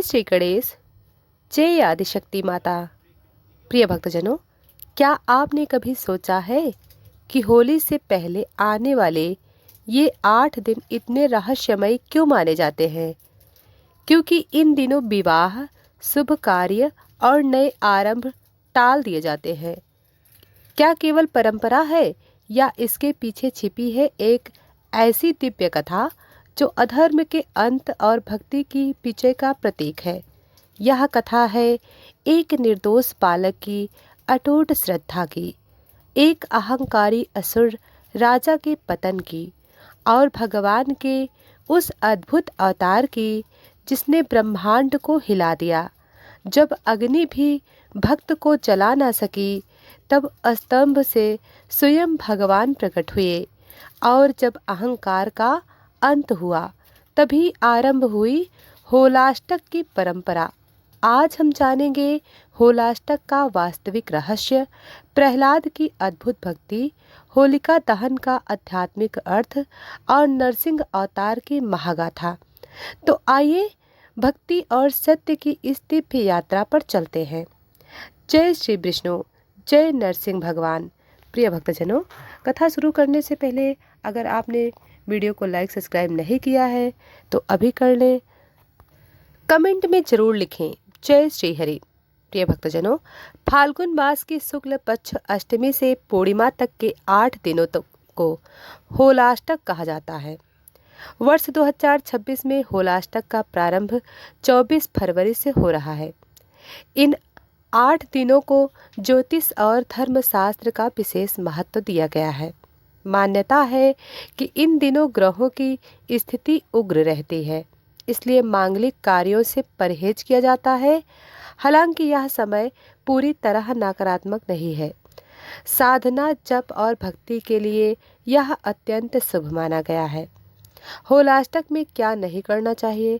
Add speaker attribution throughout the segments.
Speaker 1: श्री गणेश, जय आदिशक्ति माता। प्रिय भक्तजनों, क्या आपने कभी सोचा है कि होली से पहले आने वाले ये 8 दिन इतने रहस्यमय क्यों माने जाते हैं? क्योंकि इन दिनों विवाह, शुभ कार्य और नए आरंभ टाल दिए जाते हैं। क्या केवल परंपरा है या इसके पीछे छिपी है एक ऐसी दिव्य कथा जो अधर्म के अंत और भक्ति की विजय का प्रतीक है? यह कथा है एक निर्दोष बालक की अटूट श्रद्धा की, एक अहंकारी असुर राजा के पतन की और भगवान के उस अद्भुत अवतार की जिसने ब्रह्मांड को हिला दिया। जब अग्नि भी भक्त को जला ना सकी, तब स्तंभ से स्वयं भगवान प्रकट हुए, और जब अहंकार का अंत हुआ, तभी आरंभ हुई होलाष्टक की परंपरा। आज हम जानेंगे होलाष्टक का वास्तविक रहस्य, प्रहलाद की अद्भुत भक्ति, होलिका दहन का आध्यात्मिक अर्थ और नरसिंह अवतार की महागाथा। तो आइए भक्ति और सत्य की इस दिव्य यात्रा पर चलते हैं। जय श्री विष्णु, जय नरसिंह भगवान। प्रिय भक्तजनों, कथा शुरू करने से पहले अगर आपने वीडियो को लाइक सब्सक्राइब नहीं किया है तो अभी कर लें। कमेंट में जरूर लिखें जय श्री हरि। प्रिय भक्तजनों, फाल्गुन मास की शुक्ल पक्ष अष्टमी से पूर्णिमा तक के 8 दिनों तक को होलाष्टक कहा जाता है। वर्ष 2026 में होलाष्टक का प्रारंभ 24 फरवरी से हो रहा है। इन 8 दिनों को ज्योतिष और धर्मशास्त्र का विशेष महत्व दिया गया है। मान्यता है कि इन दिनों ग्रहों की स्थिति उग्र रहती है, इसलिए मांगलिक कार्यों से परहेज किया जाता है। हालांकि यह समय पूरी तरह नकारात्मक नहीं है। साधना, जप और भक्ति के लिए यह अत्यंत शुभ माना गया है। होलाष्टक में क्या नहीं करना चाहिए?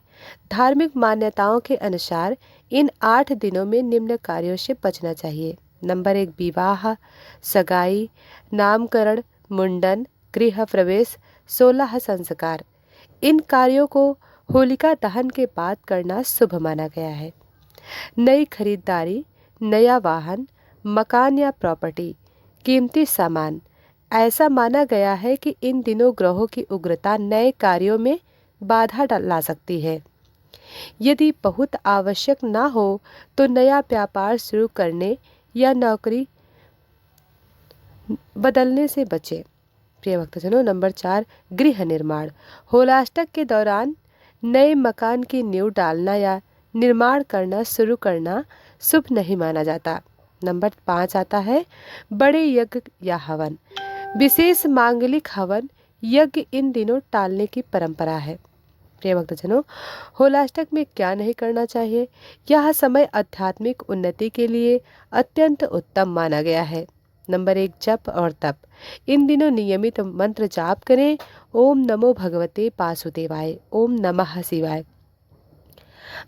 Speaker 1: धार्मिक मान्यताओं के अनुसार इन 8 दिनों में निम्न कार्यों से बचना चाहिए। नंबर 1, विवाह, सगाई, नामकरण, मुंडन, गृह प्रवेश, 16 संस्कार। इन कार्यों को होलिका दहन के बाद करना शुभ माना गया है। नई खरीदारी, नया वाहन, मकान या प्रॉपर्टी, कीमती सामान। ऐसा माना गया है कि इन दिनों ग्रहों की उग्रता नए कार्यों में बाधा ला सकती है। यदि बहुत आवश्यक ना हो तो नया व्यापार शुरू करने या नौकरी बदलने से बचें। प्रिय भक्तजनों, नंबर 4, गृह निर्माण। होलाष्टक के दौरान नए मकान की नींव डालना या निर्माण करना शुरू करना शुभ नहीं माना जाता। नंबर 5 आता है बड़े यज्ञ या हवन। विशेष मांगलिक हवन यज्ञ इन दिनों टालने की परंपरा है। प्रिय भक्तजनों, होलाष्टक में क्या नहीं करना चाहिए? यह समय आध्यात्मिक उन्नति के लिए अत्यंत उत्तम माना गया है। नंबर 1, जप और तप। इन दिनों नियमित मंत्र जाप करें। ओम नमो भगवते वासुदेवाय, ओम नमः शिवाय।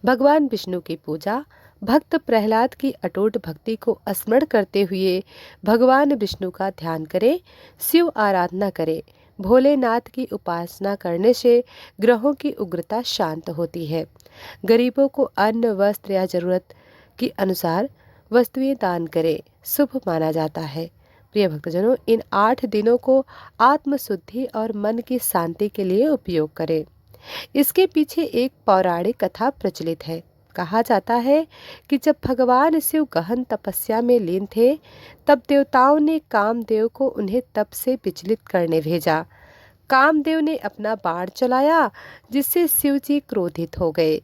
Speaker 1: भगवान विष्णु की पूजा। भक्त प्रहलाद की अटूट भक्ति को स्मरण करते हुए भगवान विष्णु का ध्यान करें, शिव आराधना करें। भोलेनाथ की उपासना करने से ग्रहों की उग्रता शांत होती है। गरीबों को अन्न, वस्त्र या जरूरत के अनुसार वस्तुएं दान करें, शुभ माना जाता है। प्रिय भक्तजनों, इन 8 दिनों को आत्मशुद्धि और मन की शांति के लिए उपयोग करें। इसके पीछे एक पौराणिक कथा प्रचलित है। कहा जाता है कि जब भगवान शिव गहन तपस्या में लीन थे, तब देवताओं ने कामदेव को उन्हें तप से विचलित करने भेजा। कामदेव ने अपना बाण चलाया, जिससे शिव जी क्रोधित हो गए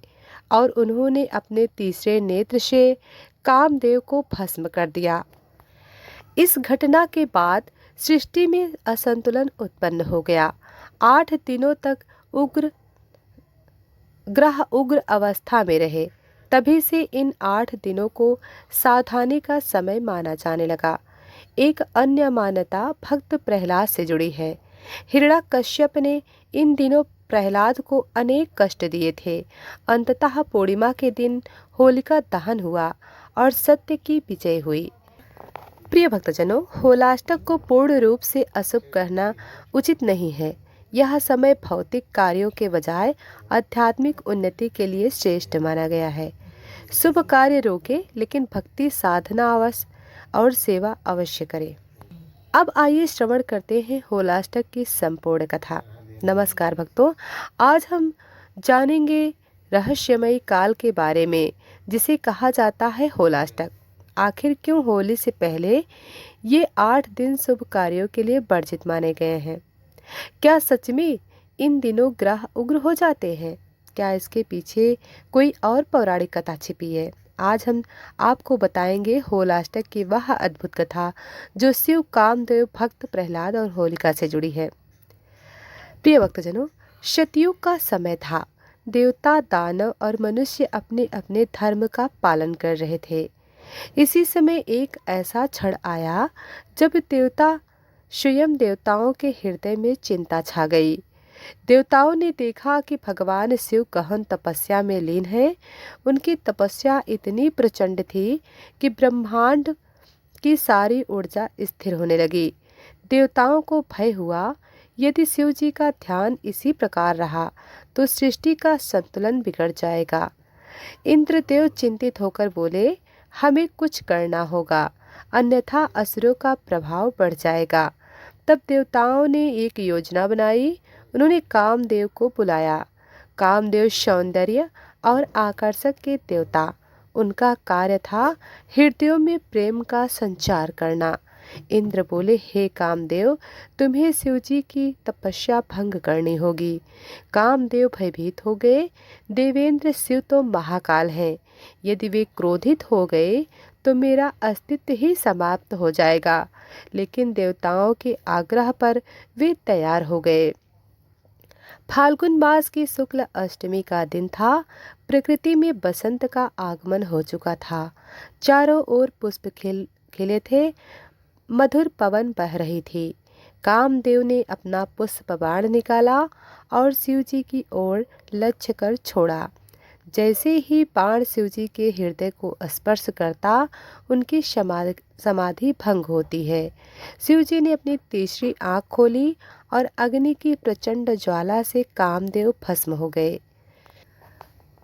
Speaker 1: और उन्होंने अपने तीसरे नेत्र से कामदेव को भस्म कर दिया। इस घटना के बाद सृष्टि में असंतुलन उत्पन्न हो गया। 8 दिनों तक ग्रह उग्र अवस्था में रहे। तभी से इन 8 दिनों को सावधानी का समय माना जाने लगा। एक अन्य मान्यता भक्त प्रहलाद से जुड़ी है। हिरण्याकश्यप ने इन दिनों प्रहलाद को अनेक कष्ट दिए थे। अंततः पूर्णिमा के दिन होलिका दहन हुआ और सत्य की विजय हुई। प्रिय भक्तजनों, होलाष्टक को पूर्ण रूप से अशुभ कहना उचित नहीं है। यह समय भौतिक कार्यों के बजाय आध्यात्मिक उन्नति के लिए श्रेष्ठ माना गया है। शुभ कार्य रोके, लेकिन भक्ति साधना अवश्य और सेवा अवश्य करें। अब आइए श्रवण करते हैं होलाष्टक की संपूर्ण कथा। नमस्कार भक्तों, आज हम जानेंगे रहस्यमयी काल के बारे में, जिसे कहा जाता है होलाष्टक। आखिर क्यों होली से पहले ये 8 दिन शुभ कार्यों के लिए वर्जित माने गए हैं? क्या सच में इन दिनों ग्रह उग्र हो जाते हैं? क्या इसके पीछे कोई और पौराणिक कथा छिपी है? आज हम आपको बताएंगे होलाष्टक की वह अद्भुत कथा जो शिव, कामदेव, भक्त प्रहलाद और होलिका से जुड़ी है। प्रिय भक्तजनों, सतयुग का समय था। देवता, दानव और मनुष्य अपने अपने धर्म का पालन कर रहे थे। इसी समय एक ऐसा क्षण आया जब स्वयं देवताओं के हृदय में चिंता छा गई। देवताओं ने देखा कि भगवान शिव गहन तपस्या में लीन है। उनकी तपस्या इतनी प्रचंड थी कि ब्रह्मांड की सारी ऊर्जा स्थिर होने लगी। देवताओं को भय हुआ, यदि शिव जी का ध्यान इसी प्रकार रहा तो सृष्टि का संतुलन बिगड़ जाएगा। इंद्रदेव चिंतित होकर बोले, हमें कुछ करना होगा, अन्यथा असुरों का प्रभाव बढ़ जाएगा। तब देवताओं ने एक योजना बनाई। उन्होंने कामदेव को बुलाया। कामदेव सौंदर्य और आकर्षक के देवता। उनका कार्य था हृदयों में प्रेम का संचार करना। इंद्र बोले, हे कामदेव, तुम्हें शिवजी की तपस्या भंग करनी होगी। कामदेव भयभीत हो गए। देवेंद्र शिव तो महाकाल हैं, यदि वे क्रोधित हो गए तो मेरा अस्तित्व ही समाप्त हो जाएगा। लेकिन देवताओं के आग्रह पर वे तैयार हो गए। फाल्गुन मास की शुक्ल अष्टमी का दिन था। प्रकृति में बसंत का आगमन हो चुका था। चारों ओर पुष्प खिले थे। मधुर पवन बह रही थी। कामदेव ने अपना पुष्प बाण निकाला और शिवजी की ओर लक्ष्य कर छोड़ा। जैसे ही बाण शिवजी के हृदय को स्पर्श करता, उनकी समाधि भंग होती है। शिवजी ने अपनी तीसरी आंख खोली और अग्नि की प्रचंड ज्वाला से कामदेव भस्म हो गए।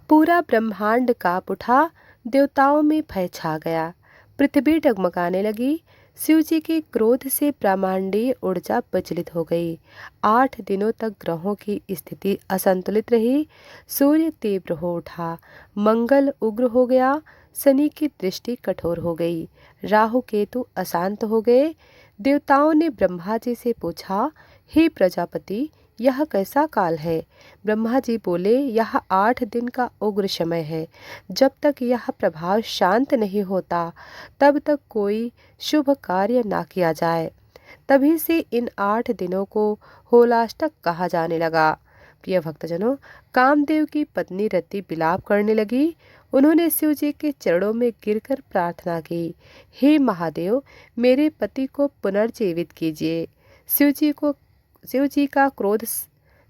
Speaker 1: पूरा ब्रह्मांड कांप उठा। देवताओं में भय छा गया। पृथ्वी डगमगाने लगी। शिवजी के क्रोध से ब्रह्मांडीय ऊर्जा विचलित हो गई। 8 दिनों तक ग्रहों की स्थिति असंतुलित रही। सूर्य तीव्र हो उठा। मंगल उग्र हो गया। शनि की दृष्टि कठोर हो गई। राहु केतु अशांत हो गए। देवताओं ने ब्रह्मा जी से पूछा, हे प्रजापति, यह कैसा काल है? ब्रह्मा जी बोले, यह 8 दिन का उग्र समय है। जब तक यह प्रभाव शांत नहीं होता, तब तक कोई शुभ कार्य ना किया जाए। तभी से इन 8 दिनों को होलाष्टक कहा जाने लगा। प्रिय भक्तजनों, कामदेव की पत्नी रति विलाप करने लगी। उन्होंने शिव जी के चरणों में गिरकर प्रार्थना की, हे महादेव, मेरे पति को पुनर्जीवित कीजिए। शिव जी का क्रोध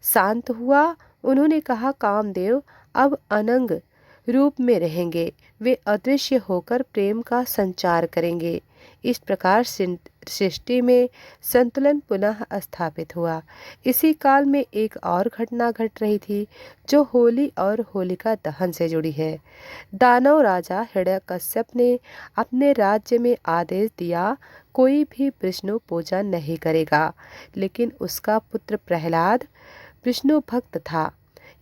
Speaker 1: शांत हुआ। उन्होंने कहा, कामदेव अब अनंग रूप में रहेंगे। वे अदृश्य होकर प्रेम का संचार करेंगे। इस प्रकार सृष्टि में संतुलन पुनः स्थापित हुआ। इसी काल में एक और घटना घट रही थी जो होली और होलिका दहन से जुड़ी है। दानव राजा हिरण्यकश्यप ने अपने राज्य में आदेश दिया, कोई भी विष्णु पूजा नहीं करेगा। लेकिन उसका पुत्र प्रहलाद विष्णु भक्त था।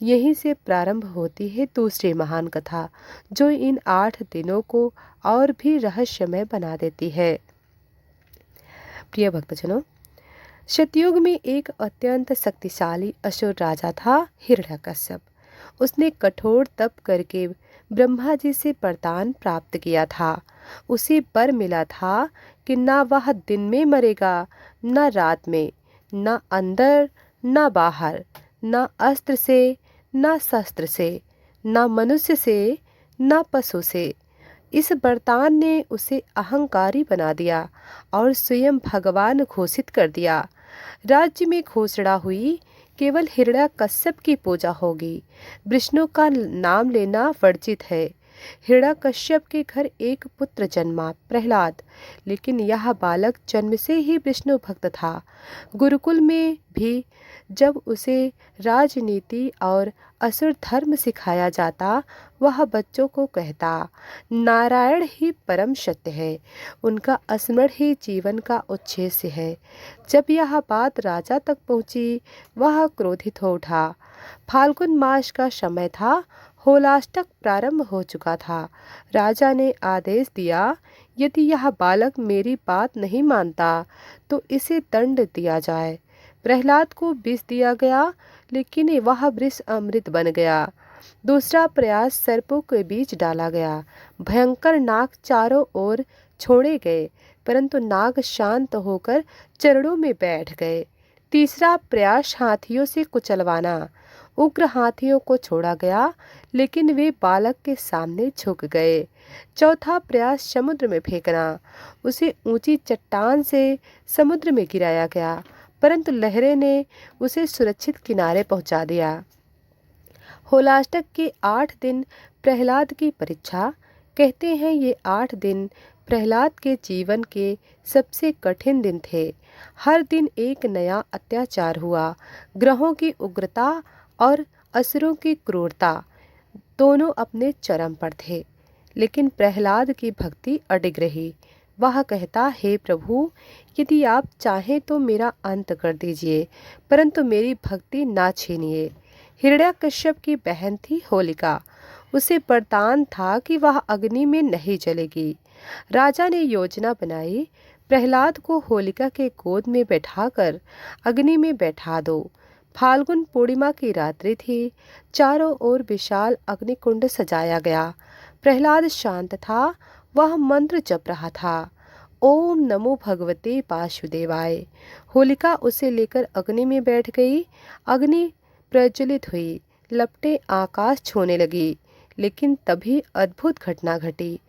Speaker 1: यहीं से प्रारंभ होती है दूसरी महान कथा, जो इन 8 दिनों को और भी रहस्यमय बना देती है। प्रिय भक्तजनों, सतयुग में एक अत्यंत शक्तिशाली असुर राजा था, हिरण्यकश्यप। उसने कठोर तप करके ब्रह्मा जी से वरदान प्राप्त किया था। उसे वर मिला था कि न वह दिन में मरेगा, न रात में, न अंदर न बाहर, न अस्त्र से न शस्त्र से, न मनुष्य से न पशु से। इस वरदान ने उसे अहंकारी बना दिया और स्वयं भगवान घोषित कर दिया। राज्य में घोषणा हुई, केवल हिरण्यकश्यप की पूजा होगी। विष्णु का नाम लेना वर्जित है। हिरण्यकश्यप के घर एक पुत्र जन्मा, प्रहलाद। लेकिन यह बालक जन्म से ही विष्णु भक्त था। गुरुकुल में भी जब उसे राजनीति और असुर धर्म सिखाया जाता, वह बच्चों को कहता, नारायण ही परम सत्य है, उनका स्मरण ही जीवन का उद्देश्य है। जब यह बात राजा तक पहुंची, वह क्रोधित हो उठा। फाल्गुन मास का समय था, होलाष्टक प्रारंभ हो चुका था। राजा ने आदेश दिया, यदि यह बालक मेरी बात नहीं मानता तो इसे दंड दिया जाए। प्रहलाद को विष दिया गया, लेकिन वह विष अमृत बन गया। दूसरा प्रयास सर्पों के बीच डाला गया। भयंकर नाग चारों ओर छोड़े गए, परंतु नाग शांत होकर चरणों में बैठ गए। तीसरा प्रयास हाथियों से कुचलवाना। उग्र हाथियों को छोड़ा गया, लेकिन वे बालक के सामने झुक गए। चौथा प्रयास समुद्र में फेंकना। उसे ऊंची चट्टान से समुद्र में गिराया गया, परंतु लहरें ने उसे सुरक्षित किनारे पहुंचा दिया। होलाष्टक के 8 दिन प्रहलाद की परीक्षा। कहते हैं ये 8 दिन प्रहलाद के जीवन के सबसे कठिन दिन थे। हर दिन एक नया अत्याचार हुआ। ग्रहों की उग्रता और असुरों की क्रूरता दोनों अपने चरम पर थे, लेकिन प्रहलाद की भक्ति अडिग रही। वह कहता, हे प्रभु, यदि आप चाहें तो मेरा अंत कर दीजिए, परंतु मेरी भक्ति ना छीनिए। हिरण्यकश्यप की बहन थी होलिका। उसे वरदान था कि वह अग्नि में नहीं जलेगी। राजा ने योजना बनाई, प्रहलाद को होलिका के गोद में बैठाकर अग्नि में बैठा दो। फाल्गुन पूर्णिमा की रात्रि थी। चारों ओर विशाल अग्निकुंड सजाया गया। प्रहलाद शांत था। वह मंत्र जप रहा था, ओम नमो भगवते वासुदेवाय। होलिका उसे लेकर अग्नि में बैठ गई। अग्नि प्रज्वलित हुई, लपटें आकाश छूने लगी, लेकिन तभी अद्भुत घटना घटी।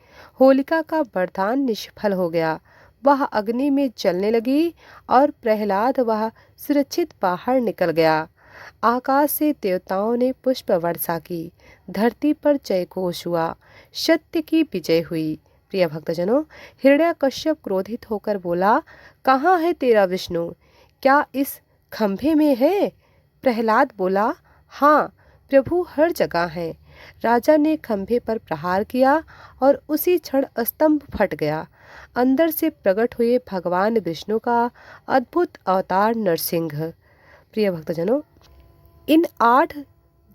Speaker 1: होलिका का वरदान निष्फल हो गया। वह अग्नि में जलने लगी और प्रहलाद वह सुरक्षित बाहर निकल गया। आकाश से देवताओं ने पुष्प वर्षा की। धरती पर जयघोष हुआ। सत्य की विजय हुई। प्रिय भक्तजनों, हिरण्यकश्यप क्रोधित होकर बोला, कहाँ है तेरा विष्णु? क्या इस खंभे में है? प्रहलाद बोला, हाँ प्रभु, हर जगह है। राजा ने खंभे पर प्रहार किया और उसी क्षण स्तंभ फट गया। अंदर से प्रकट हुए भगवान विष्णु का अद्भुत अवतार नरसिंह। प्रिय भक्तजनों, इन 8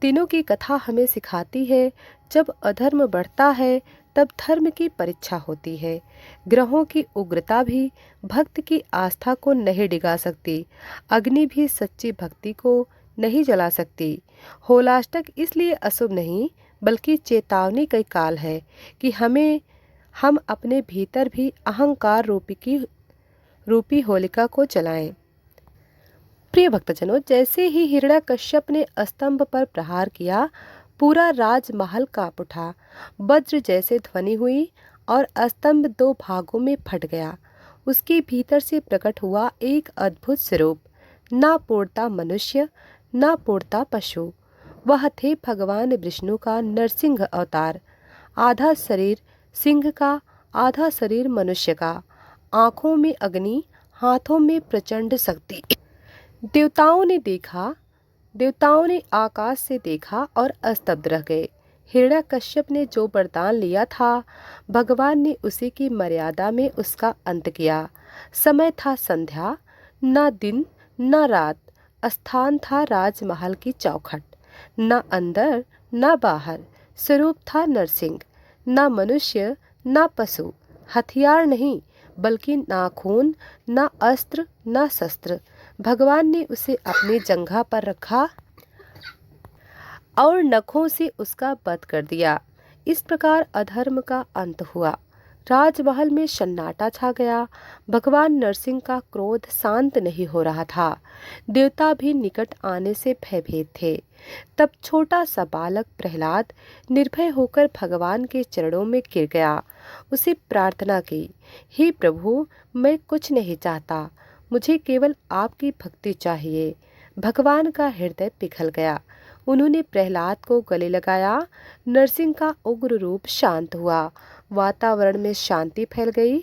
Speaker 1: दिनों की कथा हमें सिखाती है, जब अधर्म बढ़ता है तब धर्म की परीक्षा होती है। ग्रहों की उग्रता भी भक्त की आस्था को नहीं डिगा सकती। अग्नि भी सच्ची भक्ति को नहीं जला सकती। होलाष्टक इसलिए अशुभ नहीं, बल्कि चेतावनी का काल है कि हम अपने भीतर भी अहंकार रूपी होलिका को जलाएं। प्रिय भक्तजनों, जैसे ही हिरण्यकश्यप ने स्तंभ पर प्रहार किया, पूरा राजमहल कांप उठा। वज्र जैसे ध्वनि हुई और स्तंभ 2 भागों में फट गया। उसके भीतर से प्रकट हुआ एक अद्भुत स्वरूप, ना पूर्णता मनुष्य, ना पूर्णता पशु। वह थे भगवान विष्णु का नरसिंह अवतार। आधा शरीर सिंह का, आधा शरीर मनुष्य का। आंखों में अग्नि, हाथों में प्रचंड शक्ति। देवताओं ने आकाश से देखा और स्तब्ध रह गए। हिरण्यकश्यप ने जो वरदान लिया था, भगवान ने उसी की मर्यादा में उसका अंत किया। समय था संध्या, ना दिन ना रात। स्थान था राजमहल की चौखट, ना अंदर ना बाहर। स्वरूप था नरसिंह, ना मनुष्य ना पशु। हथियार नहीं, बल्कि ना खून, ना अस्त्र, ना शस्त्र। भगवान ने उसे अपनी जंघा पर रखा और नखों से उसका वध कर दिया। इस प्रकार अधर्म का अंत हुआ। राजमहल में सन्नाटा छा गया। भगवान नरसिंह का क्रोध शांत नहीं हो रहा था। देवता भी निकट आने से भयभीत थे। तब छोटा सा बालक प्रहलाद निर्भय होकर भगवान के चरणों में गिर गया। उसे प्रार्थना की, हे प्रभु, मैं कुछ नहीं चाहता, मुझे केवल आपकी भक्ति चाहिए। भगवान का हृदय पिघल गया। उन्होंने प्रहलाद को गले लगाया। नरसिंह का उग्र रूप शांत हुआ, वातावरण में शांति फैल गई।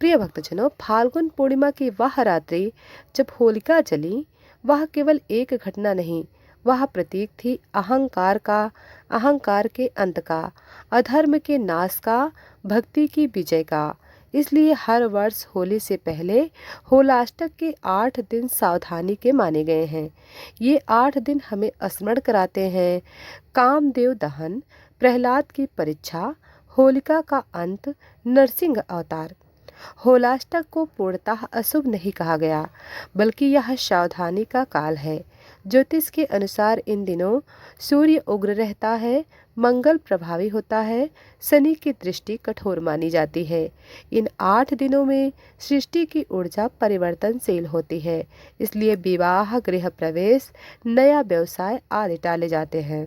Speaker 1: प्रिय भक्तजनों, फाल्गुन पूर्णिमा की वह रात्रि जब होलिका जली, वह केवल एक घटना नहीं, वह प्रतीक थी अहंकार का, अहंकार के अंत का, अधर्म के नाश का, भक्ति की विजय का। इसलिए हर वर्ष होली से पहले होलाष्टक के 8 दिन सावधानी के माने गए हैं। ये 8 दिन हमें स्मरण कराते हैं कामदेव दहन, प्रहलाद की परीक्षा, होलिका का अंत, नरसिंह अवतार। होलाष्टक को पूर्णतः अशुभ नहीं कहा गया, बल्कि यह सावधानी का काल है। ज्योतिष के अनुसार इन दिनों सूर्य उग्र रहता है, मंगल प्रभावी होता है, शनि की दृष्टि कठोर मानी जाती है। इन 8 दिनों में सृष्टि की ऊर्जा परिवर्तनशील होती है, इसलिए विवाह, गृह प्रवेश, नया व्यवसाय आदि टाले जाते हैं।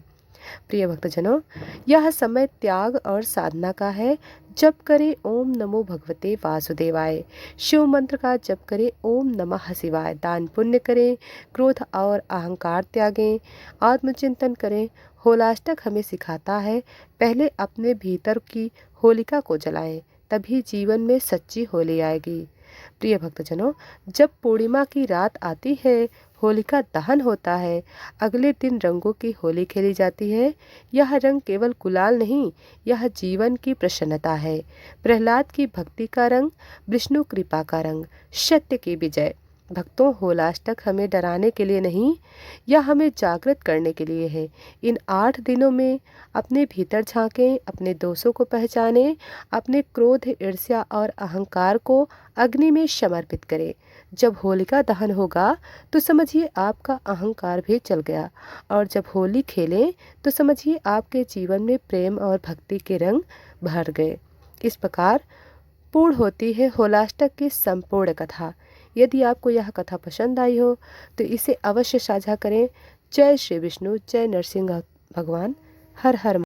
Speaker 1: प्रिय भक्तजनों, यह समय त्याग और साधना का है। जप करें ओम नमो भगवते वासुदेवाय, शिव मंत्र का जप करें ओम नमः शिवाय, दान पुण्य करें, क्रोध और अहंकार त्यागें, आत्मचिंतन करें। होलाष्टक हमें सिखाता है पहले अपने भीतर की होलिका को जलाएं, तभी जीवन में सच्ची होली आएगी। प्रिय भक्तजनों, जब पूर्णिमा की रात आती है, होलिका दहन होता है, अगले दिन रंगों की होली खेली जाती है। यह रंग केवल गुलाल नहीं, यह जीवन की प्रसन्नता है। प्रहलाद की भक्ति का रंग, विष्णु कृपा का रंग, सत्य की विजय। भक्तों, होलाष्टक हमें डराने के लिए नहीं, यह हमें जागृत करने के लिए है। इन 8 दिनों में अपने भीतर झांकें, अपने दोषों को पहचानें, अपने क्रोध, ईर्ष्या और अहंकार को अग्नि में समर्पित करें। जब होलिका दहन होगा तो समझिए आपका अहंकार भी चल गया, और जब होली खेलें तो समझिए आपके जीवन में प्रेम और भक्ति के रंग भर गए। इस प्रकार पूर्ण होती है होलाष्टक की संपूर्ण कथा। यदि आपको यह कथा पसंद आई हो तो इसे अवश्य साझा करें। जय श्री विष्णु, जय नरसिंह भगवान, हर हर